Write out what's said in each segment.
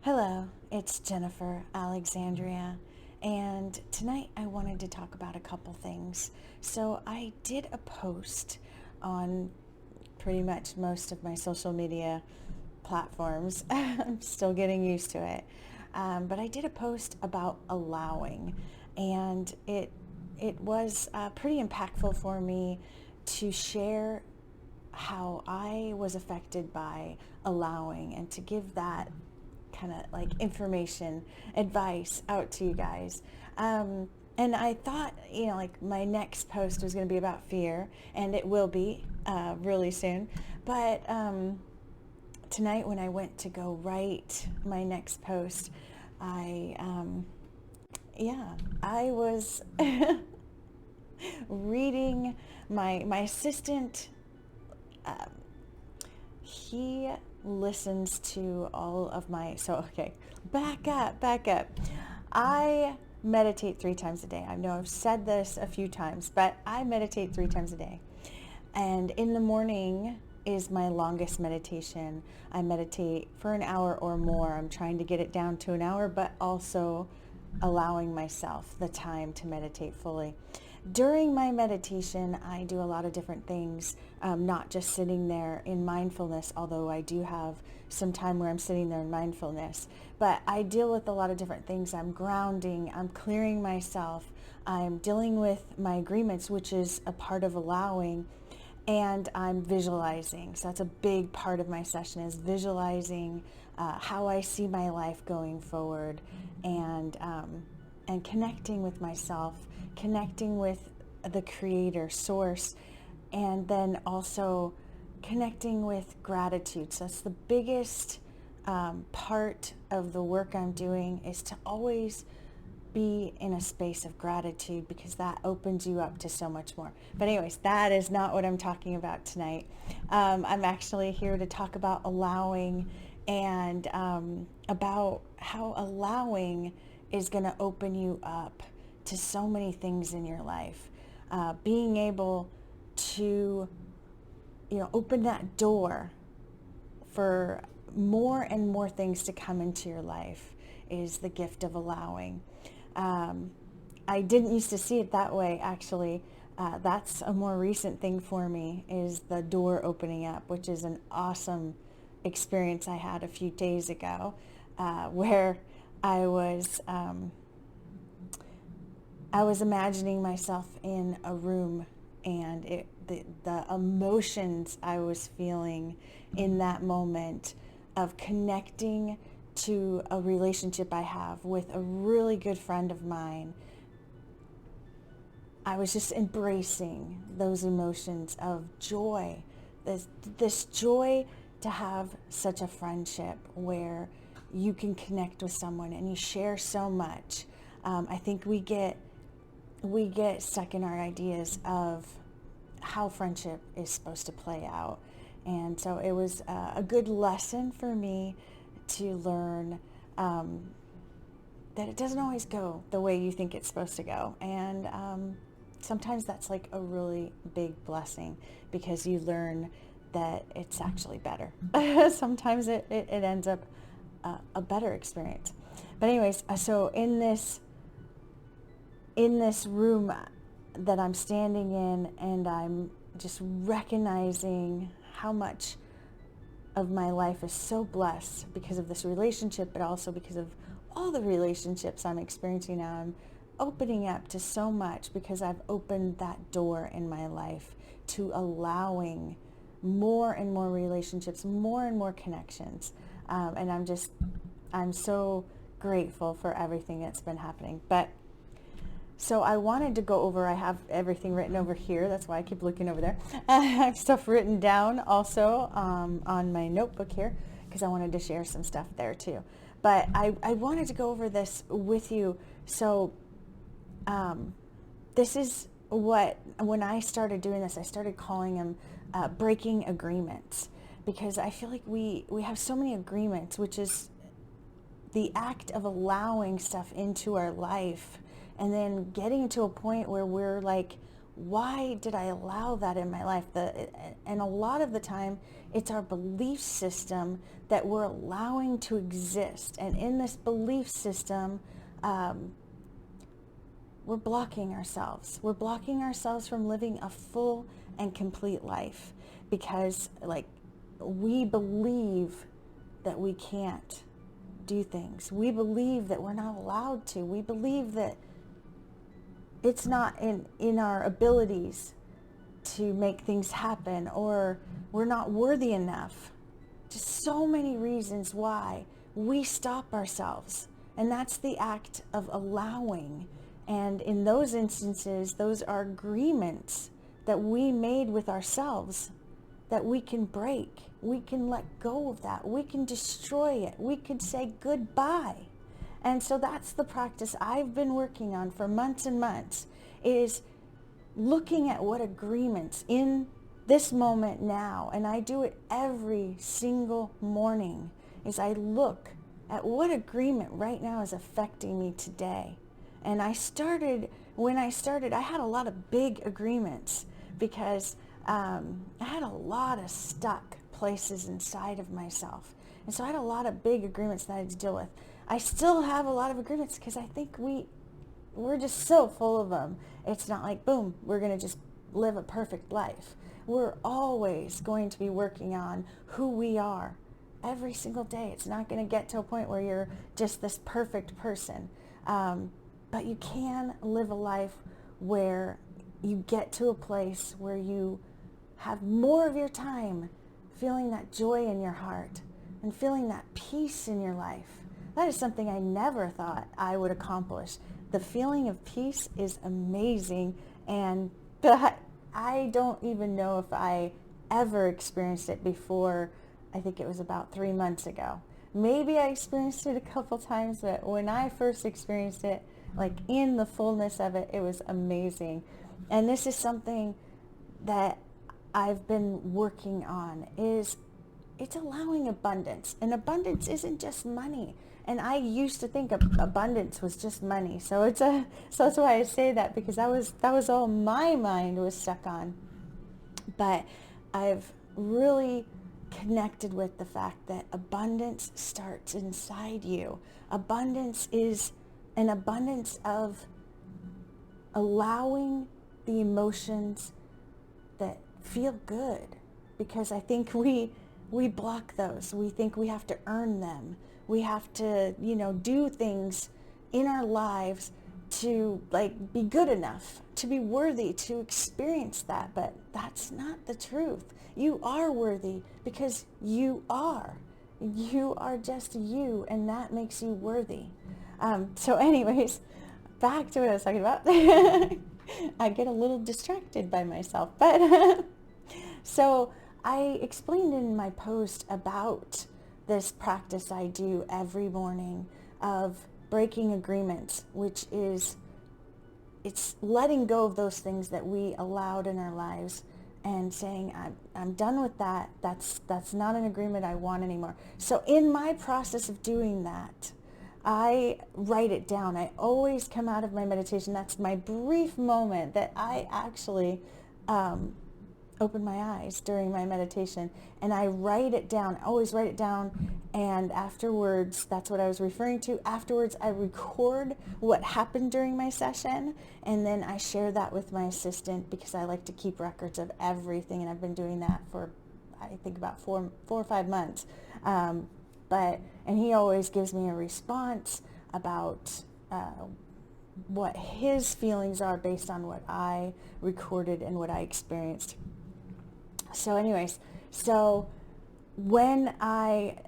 Hello, it's Jennifer Alexandria, and tonight I wanted to talk about a couple things. So, I did a post on pretty much most of my social media platforms. I'm still getting used to it. But I did a post about allowing, and it was pretty impactful for me to share how I was affected by allowing and to give that kind of like information, advice out to you guys. And I thought, like my next post was going to be about fear, and it will be really soon. But tonight, when I went to go write my next post, I, yeah, I was reading my assistant. Um, he listens to all of my, so okay, back up. I meditate 3 times a day. I know I've said this a few times, but I meditate 3 times a day. And in the morning is my longest meditation. I meditate for an hour or more. I'm trying to get it down to an hour, but also allowing myself the time to meditate fully. During my meditation, I do a lot of different things, not just sitting there in mindfulness, although I do have some time where I'm sitting there in mindfulness. But I deal with a lot of different things. I'm grounding, I'm clearing myself, I'm dealing with my agreements, which is a part of allowing, and I'm visualizing. So that's a big part of my session, is visualizing how I see my life going forward, and connecting with myself, connecting with the creator source, and then also connecting with gratitude. So that's the biggest part of the work I'm doing, is to always be in a space of gratitude, because that opens you up to so much more. But anyways, that is not what I'm talking about tonight. I'm actually here to talk about allowing, and about how allowing is going to open you up to so many things in your life. Being able to, open that door for more and more things to come into your life is the gift of allowing. I didn't used to see it that way, actually. That's a more recent thing for me, is the door opening up, which is an awesome experience I had a few days ago, where I was I was imagining myself in a room, and the emotions I was feeling in that moment of connecting to a relationship I have with a really good friend of mine. I was just embracing those emotions of joy, this joy to have such a friendship where you can connect with someone and you share so much. I think we get stuck in our ideas of how friendship is supposed to play out. And so it was a good lesson for me to learn that it doesn't always go the way you think it's supposed to go. And sometimes that's like a really big blessing, because you learn that it's actually better. Sometimes it ends up a better experience. But anyways, so in this room that I'm standing in, and I'm just recognizing how much of my life is so blessed because of this relationship, but also because of all the relationships I'm experiencing now. I'm opening up to so much because I've opened that door in my life to allowing more and more relationships, more and more connections. And I'm so grateful for everything that's been happening. But so I wanted to go over, I have everything written over here. That's why I keep looking over there. I have stuff written down also on my notebook here, because I wanted to share some stuff there too. But I wanted to go over this with you. So this is what, when I started doing this, I started calling them breaking agreements, because I feel like we have so many agreements, which is the act of allowing stuff into our life, and then getting to a point where we're like why did I allow that in my life? And a lot of the time, it's our belief system that we're allowing to exist. And in this belief system, we're blocking ourselves. We're blocking ourselves from living a full and complete life because, like, we believe that we can't do things. We believe that we're not allowed to. We believe that it's not in our abilities to make things happen, or we're not worthy enough. Just so many reasons why we stop ourselves. And that's the act of allowing. And in those instances, those are agreements that we made with ourselves that we can break. We can let go of that. We can destroy it. We can say goodbye. And so that's the practice I've been working on for months and months, is looking at what agreements in this moment now, and I do it every single morning, is I look at what agreement right now is affecting me today. And when I started, I had a lot of big agreements because I had a lot of stuck places inside of myself. And so I had a lot of big agreements that I had to deal with. I still have a lot of agreements because I think we're just so full of them. It's not like, boom, we're going to just live a perfect life. We're always going to be working on who we are every single day. It's not going to get to a point where you're just this perfect person. But you can live a life where you get to a place where you have more of your time feeling that joy in your heart and feeling that peace in your life. That is something I never thought I would accomplish. The feeling of peace is amazing, but I don't even know if I ever experienced it before. I think it was about 3 months ago. Maybe I experienced it a couple times, but when I first experienced it, like in the fullness of it, it was amazing. And this is something that I've been working on, is it's allowing abundance. And abundance isn't just money. And I used to think abundance was just money. So so that's why I say that, because that was all my mind was stuck on. But I've really connected with the fact that abundance starts inside you. Abundance is an abundance of allowing the emotions that feel good, because I think we block those. We think we have to earn them. We have to, do things in our lives to be good enough, to be worthy to experience that. But that's not the truth. You are worthy because you are. You are just you, and that makes you worthy. So anyways, back to what I was talking about. I get a little distracted by myself, but so I explained in my post about this practice I do every morning of breaking agreements, which is, it's letting go of those things that we allowed in our lives and saying, I'm done with that. That's not an agreement I want anymore. So in my process of doing that, I write it down. I always come out of my meditation. That's my brief moment that I actually open my eyes during my meditation, and I write it down. I always write it down, and afterwards, that's what I was referring to. Afterwards, I record what happened during my session, and then I share that with my assistant, because I like to keep records of everything, and I've been doing that for, I think, about four or 5 months. And he always gives me a response about what his feelings are based on what I recorded and what I experienced. So anyways, so when I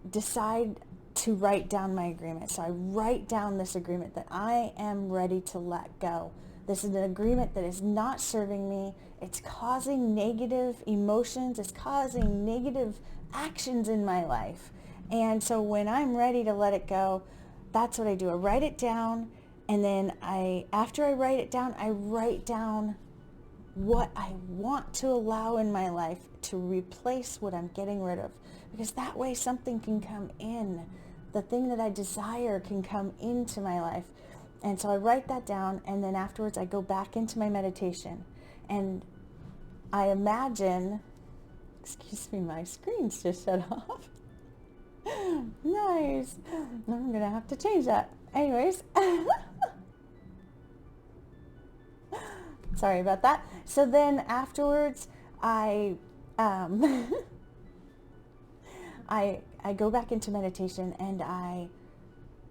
decide to write down my agreement, so I write down this agreement that I am ready to let go. This is an agreement that is not serving me. It's causing negative emotions. It's causing negative actions in my life. And so when I'm ready to let it go, that's what I do. I write it down, and then after I write it down, I write down what I want to allow in my life to replace what I'm getting rid of. Because that way something can come in. The thing that I desire can come into my life. And so I write that down, and then afterwards I go back into my meditation. And I imagine, excuse me, my screen's just shut off. Nice. I'm going to have to change that. Anyways. Sorry about that. So then afterwards, I I go back into meditation and I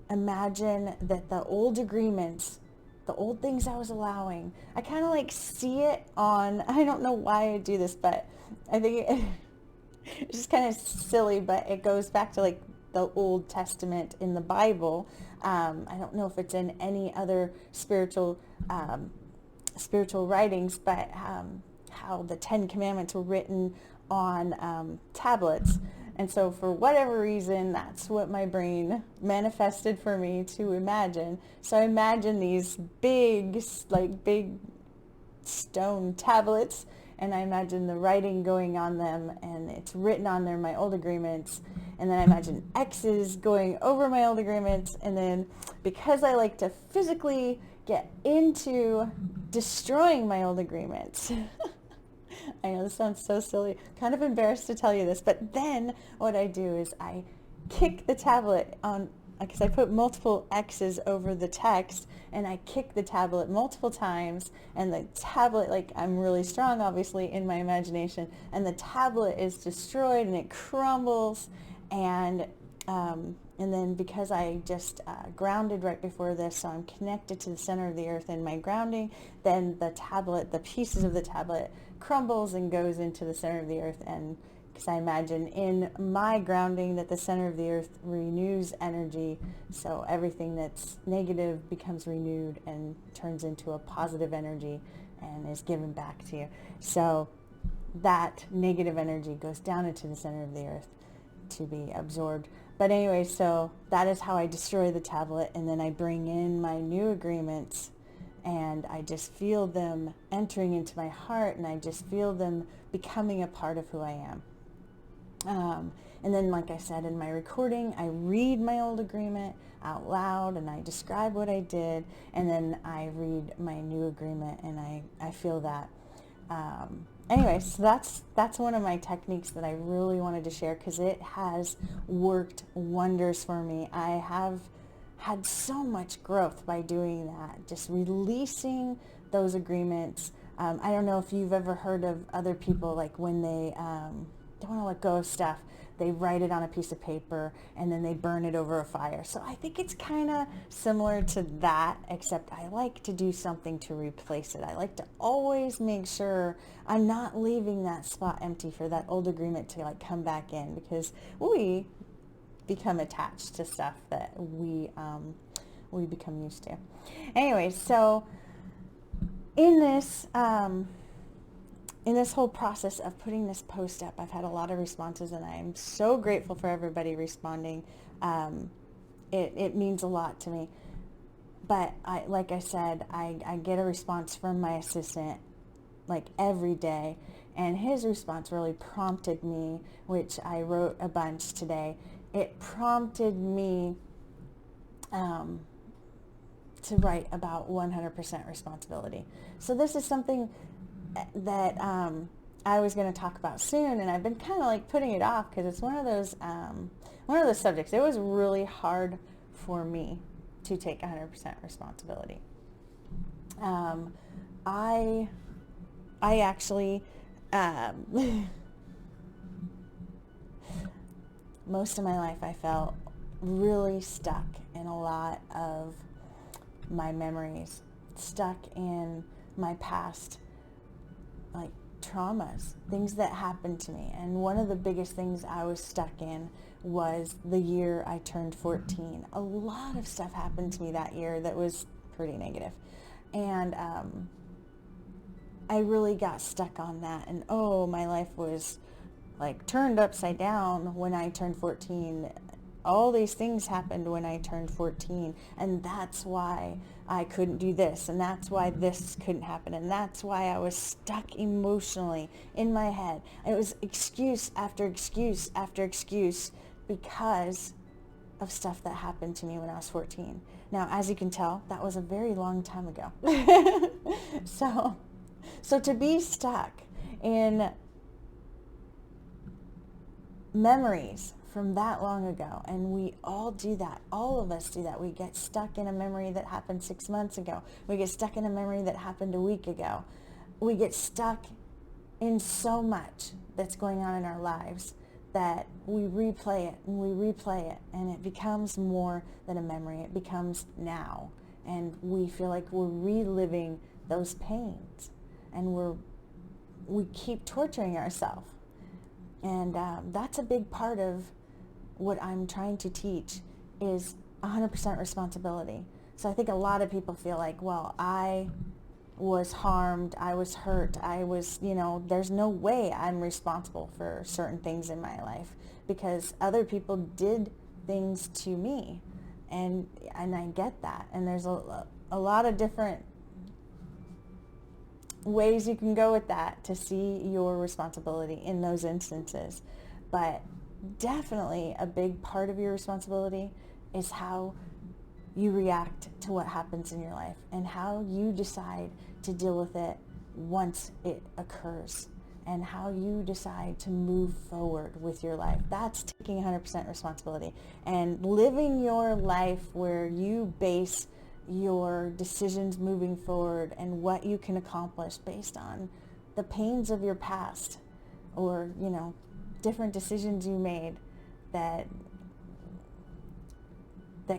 imagine that the old agreements, the old things I was allowing, I kind of like see it on, I don't know why I do this, but I think it's just kind of silly, but it goes back to like the Old Testament in the Bible. I don't know if it's in any other spiritual writings, but how the Ten Commandments were written on tablets. And so for whatever reason, that's what my brain manifested for me to imagine. So I imagine these big stone tablets, and I imagine the writing going on them, and it's written on there, my old agreements. And then I imagine X's going over my old agreements. And then because I like to physically get into destroying my old agreements, I know this sounds so silly, kind of embarrassed to tell you this, but then what I do is I kick the tablet on, because I put multiple X's over the text, and I kick the tablet multiple times, and the tablet, like, I'm really strong obviously in my imagination, and the tablet is destroyed and it crumbles. And then because I just grounded right before this, so I'm connected to the center of the earth in my grounding, then the tablet, the pieces of the tablet crumbles and goes into the center of the earth. And because I imagine in my grounding that the center of the earth renews energy, so everything that's negative becomes renewed and turns into a positive energy and is given back to you. So that negative energy goes down into the center of the earth to be absorbed. But anyway, so that is how I destroy the tablet, and then I bring in my new agreements, and I just feel them entering into my heart, and I just feel them becoming a part of who I am. And then, like I said in my recording, I read my old agreement out loud, and I describe what I did, and then I read my new agreement, and I feel that. Anyway, so that's one of my techniques that I really wanted to share, because it has worked wonders for me. I have had so much growth by doing that, just releasing those agreements. I don't know if you've ever heard of other people, like when they don't want to let go of stuff, they write it on a piece of paper and then they burn it over a fire. So I think it's kind of similar to that, except I like to do something to replace it. I like to always make sure I'm not leaving that spot empty for that old agreement to like come back in, because we become attached to stuff that we become used to. Anyway, so in this whole process of putting this post up, I've had a lot of responses, and I'm so grateful for everybody responding. It means a lot to me. But like I said, I get a response from my assistant like every day, and his response really prompted me, which I wrote a bunch today. It prompted me to write about 100% responsibility. So this is something that I was going to talk about soon, and I've been kind of like putting it off because it's one of those subjects. It was really hard for me to take 100% responsibility. I actually most of my life I felt really stuck in a lot of my memories, stuck in my past, like traumas, things that happened to me. And one of the biggest things I was stuck in was the year I turned 14. A lot of stuff happened to me that year that was pretty negative. And I really got stuck on that. And my life was like turned upside down when I turned 14. All these things happened when I turned 14, and that's why I couldn't do this, and that's why this couldn't happen, and that's why I was stuck emotionally in my head. And it was excuse after excuse after excuse because of stuff that happened to me when I was 14. Now, as you can tell, that was a very long time ago. So So to be stuck in memories from that long ago, and we all do that, all of us do that. We get stuck in a memory that happened 6 months ago. We get stuck in a memory that happened a week ago. We get stuck in so much that's going on in our lives that we replay it and we replay it, and it becomes more than a memory. It becomes now, and we feel like we're reliving those pains, and we keep torturing ourselves. And that's a big part of what I'm trying to teach, is 100% responsibility. So I think a lot of people feel like, well, I was harmed, I was hurt, there's no way I'm responsible for certain things in my life because other people did things to me. And I get that. And there's a lot of different ways you can go with that to see your responsibility in those instances. But definitely a big part of your responsibility is how you react to what happens in your life and how you decide to deal with it once it occurs, and how you decide to move forward with your life. That's taking 100% responsibility and living your life where you base your decisions moving forward and what you can accomplish based on the pains of your past, or different decisions you made that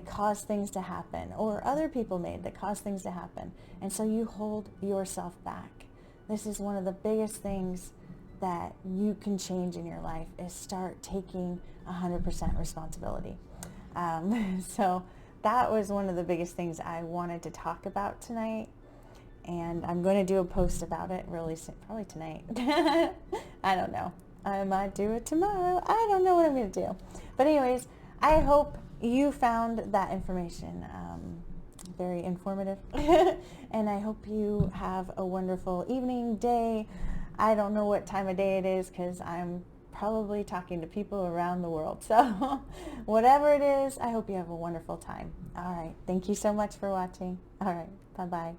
caused things to happen, or other people made that caused things to happen. And so you hold yourself back. This is one of the biggest things that you can change in your life, is start taking 100% responsibility. So that was one of the biggest things I wanted to talk about tonight. And I'm going to do a post about it really soon, probably tonight. I don't know. I might do it tomorrow. I don't know what I'm going to do. But anyways, I hope you found that information very informative. And I hope you have a wonderful evening, day. I don't know what time of day it is because I'm probably talking to people around the world. So whatever it is, I hope you have a wonderful time. All right. Thank you so much for watching. All right. Bye-bye.